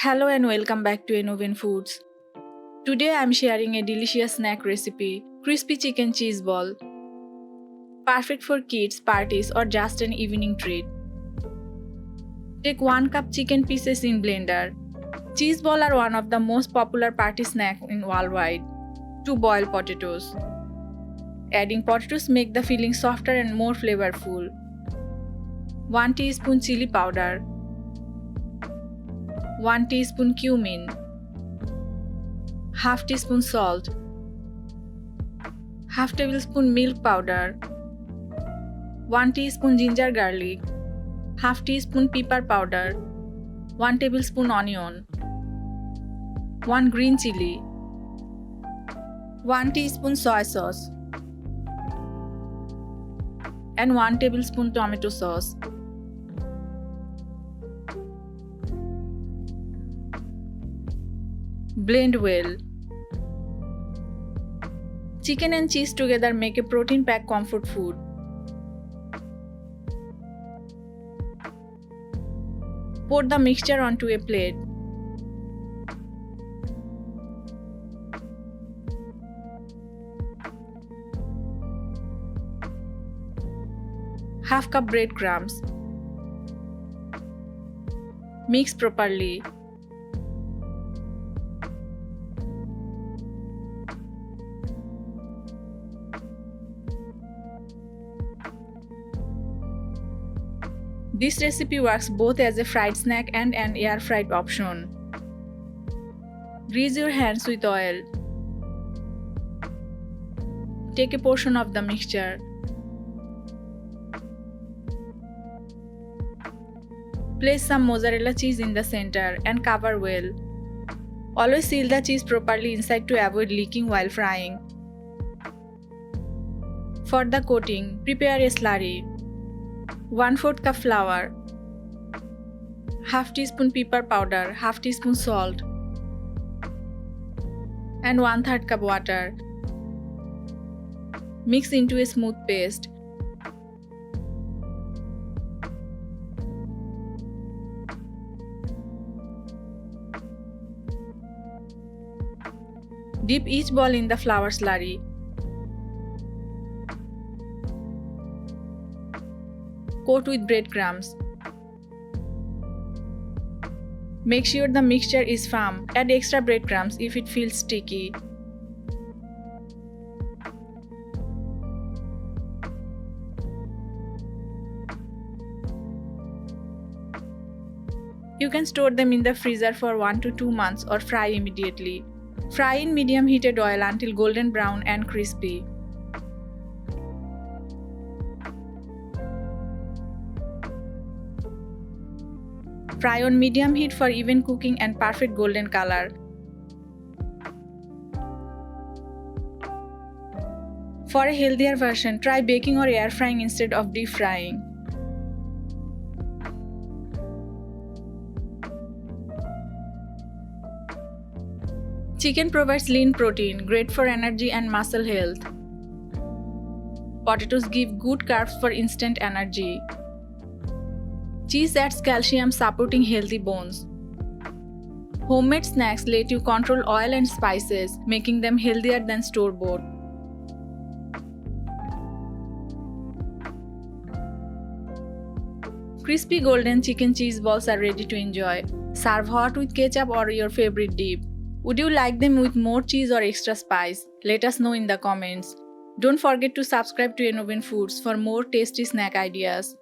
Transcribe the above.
Hello and welcome back to Innovative Foods. Today I am sharing a delicious snack recipe, crispy chicken cheese ball. Perfect for kids, parties or just an evening treat. Take 1 cup chicken pieces in blender. Cheese ball are one of the most popular party snacks in worldwide. 2 boiled potatoes. Adding potatoes make the filling softer and more flavorful. 1 teaspoon chili powder. 1 teaspoon cumin, half teaspoon salt, half tablespoon milk powder, 1 teaspoon ginger garlic, half teaspoon pepper powder, 1 tablespoon onion, 1 green chili, 1 teaspoon soy sauce, and 1 tablespoon tomato sauce. Blend well. Chicken and cheese together make a protein-packed comfort food. Pour the mixture onto a plate. Half cup breadcrumbs. Mix properly. This recipe works both as a fried snack and an air-fried option. Grease your hands with oil. Take a portion of the mixture. Place some mozzarella cheese in the center and cover well. Always seal the cheese properly inside to avoid leaking while frying. For the coating, prepare a slurry. 1/4 cup flour, half teaspoon pepper powder, half teaspoon salt, and 1/3 cup water. Mix into a smooth paste. Dip each ball in the flour slurry. Coat with breadcrumbs. Make sure the mixture is firm. Add extra breadcrumbs if it feels sticky. You can store them in the freezer for 1 to 2 months or fry immediately. Fry in medium heated oil until golden brown and crispy. Fry on medium heat for even cooking and perfect golden color. For a healthier version, try baking or air frying instead of deep frying. Chicken provides lean protein, great for energy and muscle health. Potatoes give good carbs for instant energy. Cheese adds calcium, supporting healthy bones. Homemade snacks let you control oil and spices, making them healthier than store-bought. Crispy golden chicken cheese balls are ready to enjoy. Serve hot with ketchup or your favorite dip. Would you like them with more cheese or extra spice? Let us know in the comments. Don't forget to subscribe to Innovative Foods for more tasty snack ideas.